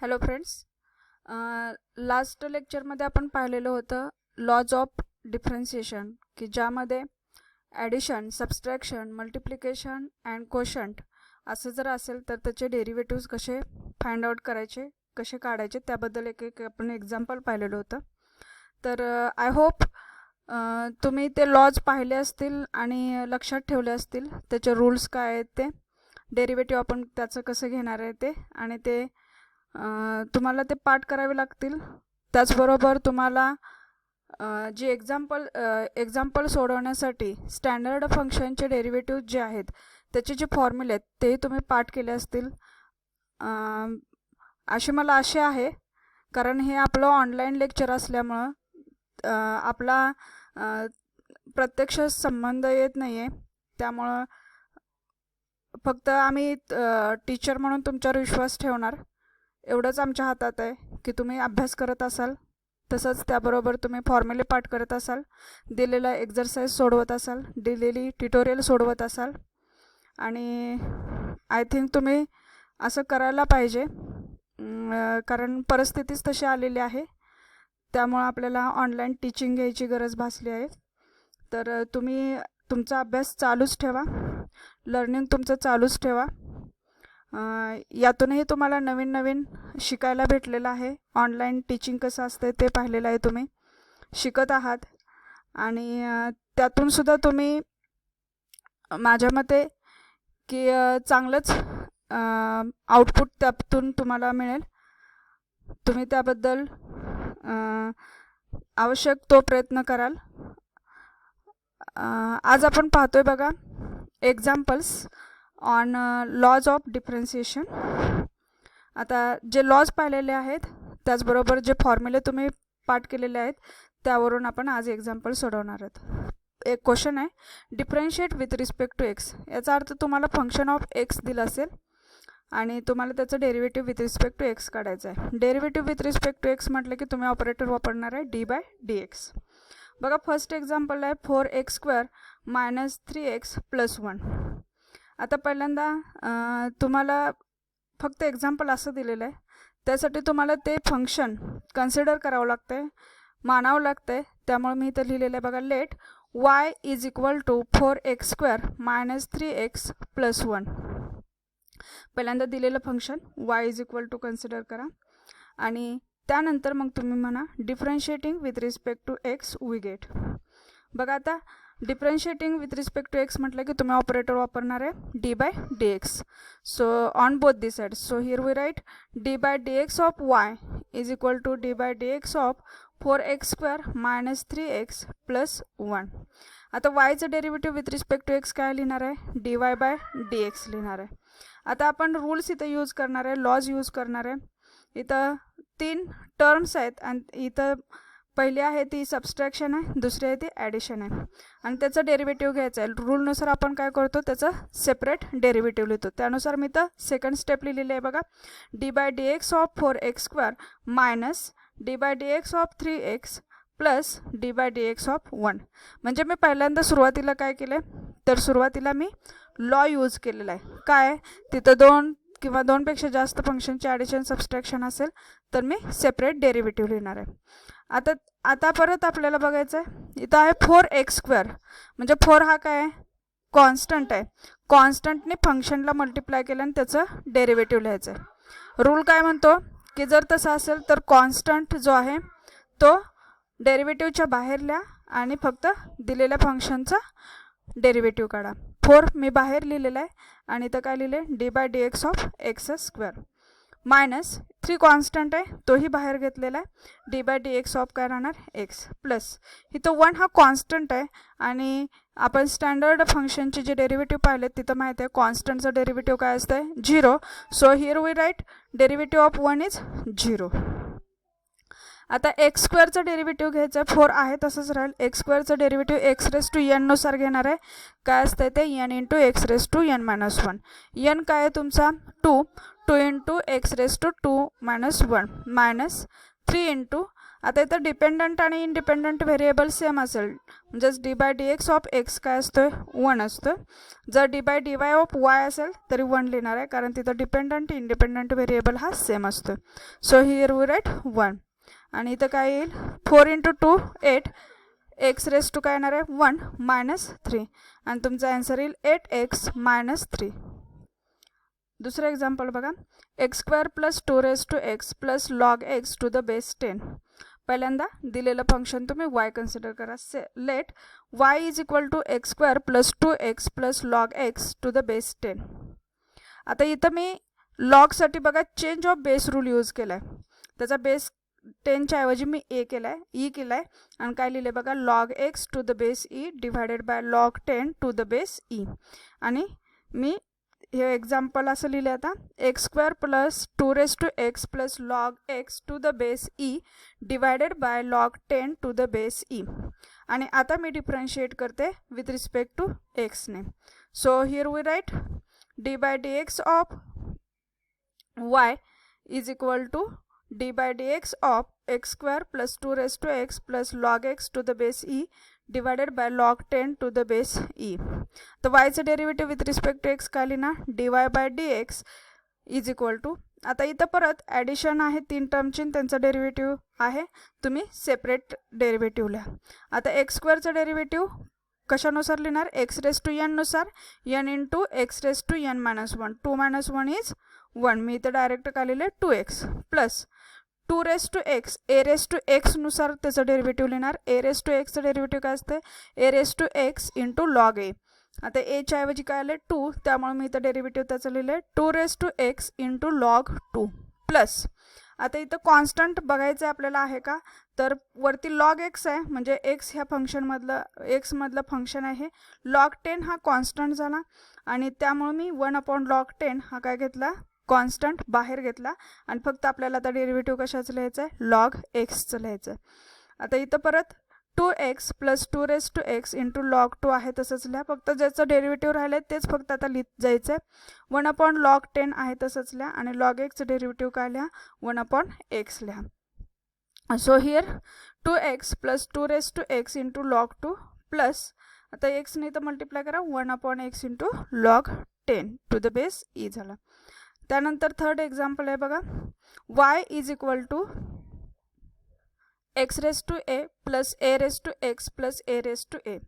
Hello friends, last लेक्चरमध्ये आपण पाहिलेलं होतं लॉज ऑफ डिफरन्शिएशन, की ज्यामध्ये addition, subtraction, multiplication and quotient असं जर असेल तर त्याचे डेरिव्हेटिव्ज कसे फाइंड आउट करायचे, कसे काढायचे, त्याबद्दल एक आपण एक्झाम्पल पाहिलेलं होतं. तर आय होप तुम्ही ते लॉज पाहिले असतील आणि लक्षात ठेवले असतील, त्याचे रूल्स काय आहेत, ते डेरिव्हेटिव्ह आपण त्याचं कसं घेणार आहे ते, आणि ते तुम्हाला ते पाठ करावे लागतील. त्याचबरोबर तुम्हाला जे एक्झाम्पल सोडवण्यासाठी स्टँडर्ड फंक्शनचे डेरिव्हेटिव्ह जे आहेत त्याचे जे फॉर्म्युले आहेत ते तुम्ही पाठ केले असतील अशी मला आशा आहे. कारण हे आपलं ऑनलाईन लेक्चर असल्यामुळं आपला प्रत्यक्ष संबंध येत नाही आहे, त्यामुळं फक्त आम्ही टीचर म्हणून तुमच्यावर विश्वास ठेवणार, एवढंच आमच्या हातात आहे की तुम्ही अभ्यास करत असाल, तसंच त्याबरोबर तुम्ही फॉर्म्युले पाठ करत असाल, दिलेला एक्झरसाइज सोडवत असाल, दिलेली ट्युटोरियल सोडवत असाल, आणि आय थिंक तुम्ही असं करायला पाहिजे. कारण परिस्थितीच तशी आलेली आहे, त्यामुळं आपल्याला ऑनलाईन टीचिंग घ्यायची गरज भासली आहे. तर तुम्ही तुमचा अभ्यास चालूच ठेवा, लर्निंग तुमचं चालूच ठेवा. यातूनही तुम्हाला नवीन नवीन शिकायला भेटलेलं आहे. ऑनलाईन टीचिंग कसं असतं ते पाहिलेलं आहे, तुम्ही शिकत आहात, आणि त्यातूनसुद्धा तुम्ही माझ्या मते की चांगलंच आउटपुट त्यातून तुम्हाला मिळेल. तुम्ही त्याबद्दल आवश्यक तो प्रयत्न कराल. आज आपण पाहतोय बघा examples on laws of differentiation. आता जे लॉज पाहिलेले आहेत त्याचबरोबर जे फॉर्म्युले तुम्ही पाठ केलेले आहेत त्यावरून आपण आज एक्झाम्पल सोडवणार आहोत. एक क्वेश्चन आहे, differentiate with respect to x. याचा अर्थ तुम्हाला फंक्शन ऑफ एक्स दिलं असेल आणि तुम्हाला त्याचं derivative with respect to x काढायचं आहे. Derivative with respect to x म्हटलं की तुम्ही ऑपरेटर वापरणार आहे d/dx. बघा फर्स्ट एक्झाम्पल आहे 4x² - 3x + 1. आता पहिल्यांदा तुम्हाला फक्त एक्झाम्पल असं दिलेलं आहे, त्यासाठी तुम्हाला ते फंक्शन कन्सिडर करावं लागतं आहे, मानावं लागतं आहे. त्यामुळे मी इथं लिहिलेलं आहे बघा, लेट y = 4x² - 3x + 1. पहिल्यांदा दिलेलं फंक्शन y कन्सिडर करा, आणि त्यानंतर मग तुम्ही म्हणा differentiating with respect to x we get. बघा आता differentiating with respect to x म्हटलं की तुम्ही ऑपरेटर वापरणार आहे d/dx. So on both the side, so here we write d/dx of y = d/dx of 4x² - 3x + 1. आता yचं derivative with respect to x काय लिहिणार आहे, dy/dx लिहिणार आहे. आता आपण रूल्स इथं यूज करणार आहे, लॉज यूज करणार आहे. इथं 3 टर्म्स आहेत आणि इथं पहिली आहे ती सबस्ट्रॅक्शन आहे, दुसरी आहे ती ॲडिशन आहे, आणि त्याचं डेरिव्हेटिव्ह घ्यायचं आहे. रूलनुसार आपण काय करतो, त्याचं सेपरेट डेरिव्हेटिव्ह लिहितो. त्यानुसार मी तर सेकंड स्टेप लिहिलेली आहे बघा, d/dx of 4x² - d/dx of 3x + d/dx of 1. म्हणजे मी पहिल्यांदा सुरुवातीला काय केलं, तर सुरुवातीला मी लॉ यूज केलेला आहे. काय, तिथं 2 किंवा 2पेक्षा जास्त फंक्शनचे ॲडिशन सबस्ट्रॅक्शन असेल तर मी सेपरेट डेरिव्हेटिव्ह लिहिणार आहे. आता परत आपल्याला बघायचं आहे, इथं आहे 4x², म्हणजे 4 हा काय आहे, कॉन्स्टंट आहे. कॉन्स्टंटने फंक्शनला मल्टिप्लाय केलं आणि त्याचं डेरिव्हेटिव्ह लिहायचं आहे. रूल काय म्हणतो की जर तसं असेल तर कॉन्स्टंट जो आहे तो डेरिव्हेटिव्हच्या बाहेर लिहा आणि फक्त दिलेल्या फंक्शनचा डेरिव्हेटिव्ह काढा. 4 मी बाहेर लिहिलेला आहे आणि इथं काय लिहिले, d/dx of x² minus 3 constant आहे तोही बाहेर घेतलेला आहे, d/dx ऑफ काय राहणार, x प्लस इथं 1 हा कॉन्स्टंट आहे, आणि आपण स्टँडर्ड फंक्शनचे जे डेरिव्हेटिव्ह पाहिले तिथं माहिती आहे कॉन्स्टंटचं डेरिव्हेटिव्ह काय असतं, 0. So here we write derivative of 1 is 0. आता x² डेरिव्हेटिव्ह घ्यायचं आहे, 4 आहे तसंच राहील. x² डेरिव्हेटिव्ह x⁻n नुसार घेणार आहे. काय असतं ते, n × x⁻n - 1. n काय आहे तुमचा 2 × x⁻2 - 1 मायनस 3 × आता इथं डिपेंडंट आणि इंडिपेंडंट व्हेरिएबल सेम असेल, म्हणजेच d by D x of x काय असतोय 1 असतो. जर d by d y of y असेल तरी 1 लिहिणार आहे, कारण तिथं डिपेंडंट इंडिपेंडंट व्हेरिएबल हा सेम असतो. So here we write 1. आणि इथं काय येईल 4 × 2 8, एक्स रेस टू काय येणार आहे 1 -3, आणि तुमचा आन्सर येईल 8x - 3. दुसरं एक्झाम्पल बघा, x² + 2x + log x to the base 10. पहिल्यांदा दिलेलं फंक्शन तुम्ही y कन्सिडर करा. Let y is equal to x² + 2x + log x to the base 10. आता इथं मी लॉगसाठी बघा change of base rule use केला आहे. त्याचा बेस 10च्या ऐवजी मी ए केला आहे, ई केला आहे, आणि काय लिहिले बघा log x to the base e divided by log 10 to the base e. आणि मी हे एक्झाम्पल असं लिहिले आता x² + 2x + log x to the base e divided by log 10 to the base e. आणि आता मी डिफरन्शिएट करते विथ रिस्पेक्ट टू एक्सने. So here we write D by D x of y is equal to D by D x of x² + 2x + log x to the base e divided by log 10 to the base e. तर वायचं derivative with respect to x काय लिहिणार dy by D x is equal to, आता इथं परत addition आहे 3 टर्मची, त्यांचा derivative आहे, तुम्ही सेपरेट डेरिव्हेटिव्ह लिहा. आता x² डेरिव्हेटिव्ह कशानुसार लिहिणार x⁻n नुसार, n × x⁻n - 1, 2 - 1 इज 1, मी इथं डायरेक्ट काय लिहिले 2x प्लस 2x a⁻x नुसार त्याचं डेरिव्हेटिव्ह लिहिणार. a⁻xचं डेरिव्हेटिव्ह काय असते a⁻x × log a. आता एच्या ऐवजी काय आले 2, त्यामुळे मी इथं डेरिव्हेटिव्ह त्याचं लिहिलं 2x × log 2 प्लस, आता इथं कॉन्स्टंट बघायचं आपल्याला आहे का, तर वरती log x आहे, म्हणजे x ह्या फंक्शनमधलं एक्समधलं फंक्शन आहे. log 10 हा कॉन्स्टंट झाला, आणि त्यामुळे मी 1/log 10 हा काय घेतला कॉन्स्टंट बाहेर घेतला, आणि फक्त आपल्याला आता डेरिव्हेटिव्ह कशाचं लिहायचं आहे log xचं लिहायचं आहे. आता इथं परत 2x + 2x × log 2 आहे तसंच लिहा, फक्त ज्याचं डेरिव्हेटिव्ह राहिलं आहे तेच फक्त आता लिहित जायचं आहे. 1/log 10 आहे तसंच लिहा, आणि log xचं डेरिव्हेटिव्ह काय लिहा 1/x लिहा. So here 2x + 2x × log 2 plus, आता x नाही तर मल्टिप्लाय करा 1/x × log 10 to the base e झाला. त्यानंतर थर्ड एक्झाम्पल आहे बघा, y is equal to x⁻a + a⁻x + a⁻a.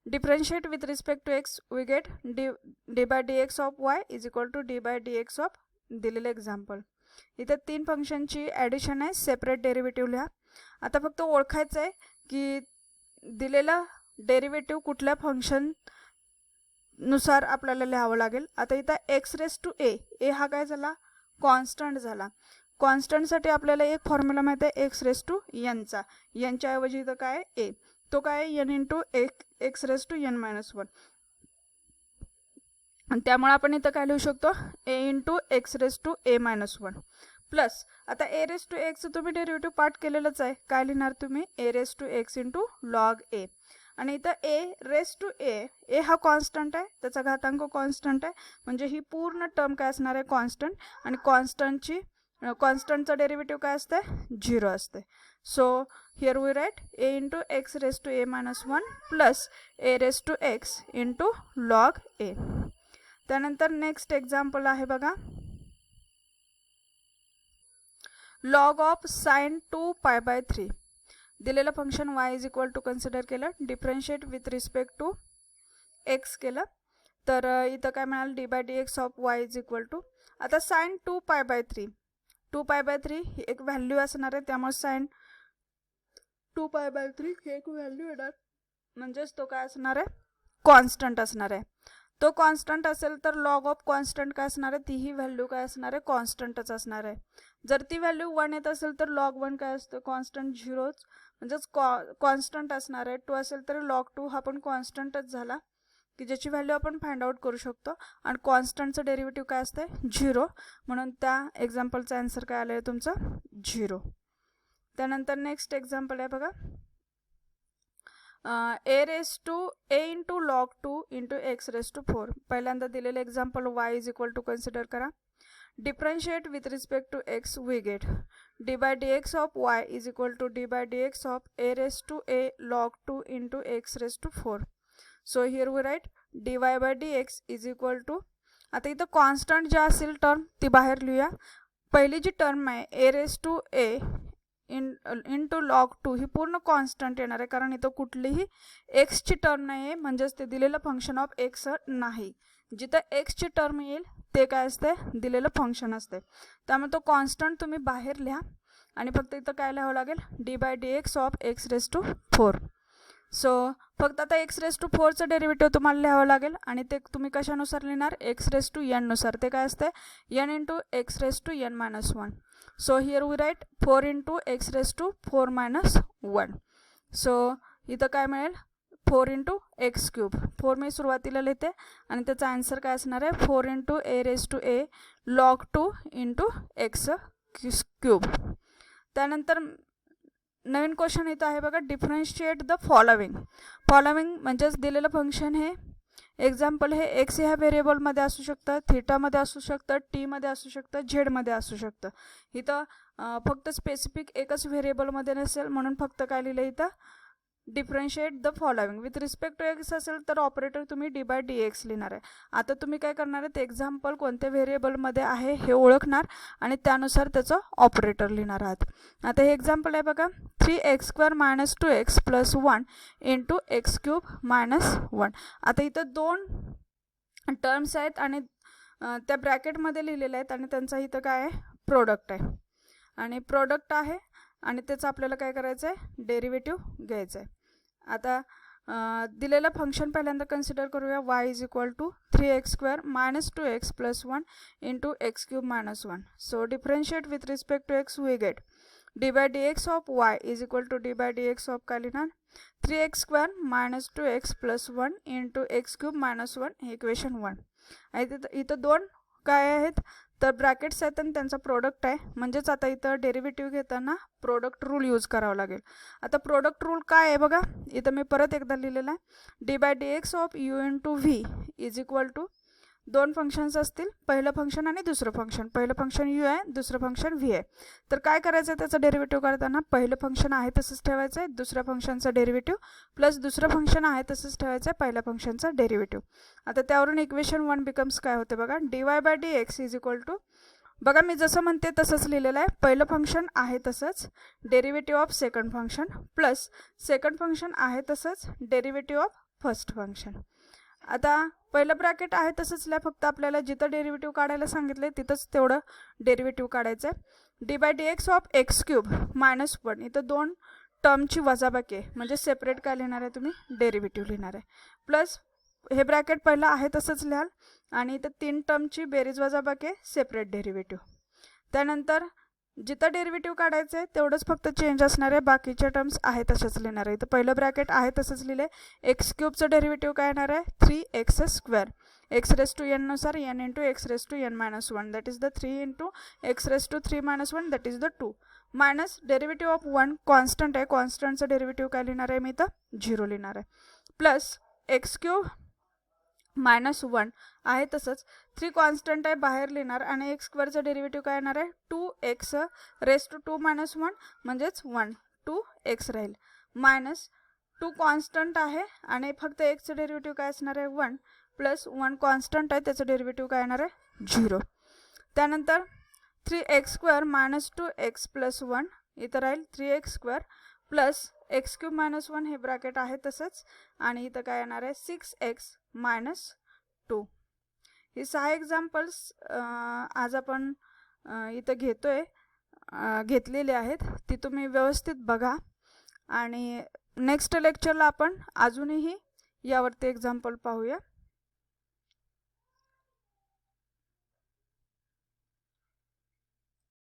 Differentiate with respect to x we get d by D x of y is equal to D by D x of दिलेलं example. इथं 3 फंक्शनची addition आहे, separate derivative लिहा. आता फक्त ओळखायचं आहे की दिलेला डेरिव्हेटिव्ह कुठल्या फंक्शन नुसार आपल्याला लिहावं लागेल. आता इथं x⁻a हा काय झाला कॉन्स्टंट झाला. कॉन्स्टंटसाठी आपल्याला एक फॉर्म्युला माहिती आहे x⁻n चा, यांच्या ऐवजी इथं काय a, तो काय n × x⁻n - 1, आणि त्यामुळे आपण इथं काय लिहू शकतो a × x⁻a - 1 प्लस, आता a⁻x तुम्ही डेरिव्हेटिव्ह पार्ट केलेलंच आहे, काय लिहिणार तुम्ही a⁻x × log a. आणि इथं a⁻a हा कॉन्स्टंट आहे, त्याचा घातांक कॉन्स्टंट आहे, म्हणजे ही पूर्ण टर्म काय असणार आहे कॉन्स्टंट, आणि कॉन्स्टंटचं डेरिव्हेटिव्ह काय असते 0 असते. So here we write a × x⁻a - 1 plus a⁻x × log a. त्यानंतर नेक्स्ट एक्झाम्पल आहे बघा, log ऑफ sin 2π/3. दिलेलं function y is equal to consider केलं, differentiate with respect to x केलं, तर इथं काय मिळालं D by D x of y is equal to, आता sin 2π/3 ही एक व्हॅल्यू असणार आहे, त्यामुळे sin 2π/3 ही एक व्हॅल्यू येणार, म्हणजेच तो काय असणार आहे कॉन्स्टंट असणार आहे. तो कॉन्स्टंट असेल तर लॉग ऑफ कॉन्स्टंट काय असणार आहे, तीही व्हॅल्यू काय असणार आहे कॉन्स्टंटच असणार आहे. जर ती व्हॅल्यू 1 येत असेल तर log 1 काय असतं कॉन्स्टंट 0, म्हणजेच कॉन्स्टंट असणार आहे. 2 असेल तर log 2 हा पण कॉन्स्टंटच झाला, की ज्याची व्हॅल्यू आपण फाइंड आउट करू शकतो, आणि कॉन्स्टंटचं डेरिव्हेटिव्ह काय असते 0, म्हणून त्या एक्झाम्पलचा आन्सर काय आलं आहे तुमचं 0. त्यानंतर नेक्स्ट एक्झाम्पल आहे बघा, a × log 2 × x⁻4. पहिल्यांदा दिलेलं example y is equal to consider करा, differentiate with respect to x, we get d by dx of y is equal to d by dx of a raised to a log 2 into x raised to 4. So here we write dy by dx is equal to, आता इथं constant जे असेल term ती बाहेर लिहूया. पहिली जी term आहे A raise to A into log 2 ही पूर्ण कॉन्स्टंट येणार आहे, कारण इथं कुठलीही एक्सची टर्म नाही आहे, म्हणजेच ते दिलेलं फंक्शन ऑफ एक्स नाही. जिथं एक्सची टर्म येईल ते काय असते, दिलेलं फंक्शन असते. त्यामुळे तो कॉन्स्टंट तुम्ही बाहेर लिहा आणि फक्त इथं काय लिहावं लागेल, d by D x of x raise to 4. So फक्त आता एक्स रेस टू 4चं डेरिव्हेटिव्ह तुम्हाला लिहावं लागेल आणि ते तुम्ही कशानुसार लिहिणार, एक्स रेस टू एन नुसार. ते काय असते, n into x raise to N minus 1. So here we write 4 into x raise to 4 minus 1. So इथं काय मिळेल, 4 इंटू एक्स क्यूब. 4 मी सुरुवातीला लिहिते आणि त्याचा आन्सर काय असणार आहे, 4 into a raise to a log 2 into x cube. त्यानंतर नवीन क्वेश्चन इथं आहे बघा, डिफरन्शिएट द फॉलोविंग. फॉलोविंग म्हणजेच दिलेलं फंक्शन हे एक्झाम्पल हे एक्स ह्या व्हेरिएबलमध्ये असू शकतं, थीटामध्ये असू शकतं, टीमध्ये असू शकतं, झेडमध्ये असू शकतं. इथं फक्त स्पेसिफिक एकच व्हेरिएबलमध्ये नसेल म्हणून फक्त काय लिहिलं इथं, differentiate the following. With respect to x असेल तर ऑपरेटर तुम्ही डी बाय डी एक्स लिहिणार आहे. आता तुम्ही काय करणार आहे, ते एक्झाम्पल कोणत्या व्हेरिएबलमध्ये आहे हे ओळखणार आणि त्यानुसार त्याचं ऑपरेटर लिहिणार आहात. आता हे एक्झाम्पल आहे बघा, 3x² minus 2x plus 1 into x cube minus 1. आता इथं दोन टर्म्स आहेत आणि त्या ब्रॅकेटमध्ये लिहिलेल्या आहेत आणि त्यांचा इथं काय आहे, प्रोडक्ट आहे आणि प्रोडक्ट आहे आणि त्याचं आपल्याला काय करायचं आहे, डेरिव्हेटिव्ह घ्यायचं आहे. आता दिलेलं फंक्शन पहिल्यांदा कन्सिडर करूया, y is equal to 3x² minus 2x plus 1 into x cube minus 1. So differentiate with respect to x we get d by D x of y is equal to D by D x of काय लिहिणार, 3x² minus 2x plus 1 into x cube minus 1 हे equation 1. आणि इथं दोन काय आहेत तर brackets आहेत आणि त्यांचा प्रोडक्ट आहे, म्हणजेच आता इथं डेरिव्हेटिव्ह घेताना प्रोडक्ट रूल यूज करावा लागेल. आता प्रोडक्ट रूल काय आहे बघा, इथं मी परत एकदा लिहिलेलं आहे, d by D x of u into v is equal to, दोन फंक्शन्स असतील, पहिलं फंक्शन आणि दुसरं फंक्शन. पहिलं फंक्शन यू आहे, दुसरं फंक्शन व्ही आहे. तर काय करायचं आहे त्याचं डेरिव्हेटिव्ह करताना, पहिलं फंक्शन आहे तसंच ठेवायचं आहे, दुसऱ्या फंक्शनचं डेरिव्हेटिव्ह प्लस दुसरं फंक्शन आहे तसंच ठेवायचं आहे, पहिल्या फंक्शनचं डेरिव्हेटिव्ह. आता त्यावरून इक्वेशन 1 बिकम्स काय होते बघा, d y by D x is equal to, बघा मी जसं म्हणते तसंच लिहिलेलं आहे, पहिलं फंक्शन आहे तसंच derivative of second function plus second function आहे तसंच डेरिव्हेटिव्ह ऑफ फर्स्ट फंक्शन. आता पहिलं ब्रॅकेट आहे तसंच लिहा, फक्त आपल्याला जिथं डेरिव्हेटिव्ह काढायला सांगितले तिथंच तेवढं डेरिव्हेटिव्ह काढायचं आहे. D by D x of x cube minus 1, इथं दोन टर्मची वजाबाकी आहे म्हणजे सेपरेट काय लिहिणार आहे तुम्ही, डेरिव्हेटिव्ह लिहिणार आहे. प्लस हे ब्रॅकेट पहिलं आहे तसंच लिहाल आणि इथं 3 टर्मची बेरीज वजाबाकी आहे, सेपरेट डेरिव्हेटिव्ह. त्यानंतर जिथं डेरिव्हेटिव्ह काढायचं आहे तेवढंच फक्त चेंज असणार आहे, बाकीच्या टर्म्स आहे तसंच लिहिणार आहे. तर पहिलं ब्रॅकेट आहे तसंच लिहिले, एक्स क्यूबचं डेरिव्हेटिव्ह काय येणार आहे, 3x², X raise to N नुसार N into x raise to N minus 1 that is the 3 into x raise to 3 minus 1 that is the 2 minus derivative of 1 constant आहे, कॉन्स्टंटचं डेरिव्हेटिव्ह काय लिहिणार आहे मी इथं, 0 लिहिणार आहे. प्लस एक्स क्यूब मायनस 1 आहे तसंच, 3 कॉन्स्टंट आहे बाहेर लिहिणार आणि x² डेरिव्हेटिव्ह काय येणार आहे, 2x रेस टू 2 मायनस 1 म्हणजेच 1 2x राहील, मायनस 2 कॉन्स्टंट आहे आणि फक्त एक्सचं डेरिव्हेटिव्ह काय असणार आहे 1 प्लस 1 कॉन्स्टंट आहे त्याचं डेरिव्हेटिव्ह काय येणार आहे 0. त्यानंतर 3x² मायनस 2x प्लस 1 इथं राहील 3x² plus x cube minus 1 हे ब्रॅकेट आहे तसंच आणि इथं काय येणार आहे 6x मायनस 2. ही 6 एक्झाम्पल्स आज आपण इथं घेतलेले आहेत, ती तुम्ही व्यवस्थित बघा आणि नेक्स्ट लेक्चरला आपण अजूनही यावरती एक्झाम्पल पाहूया.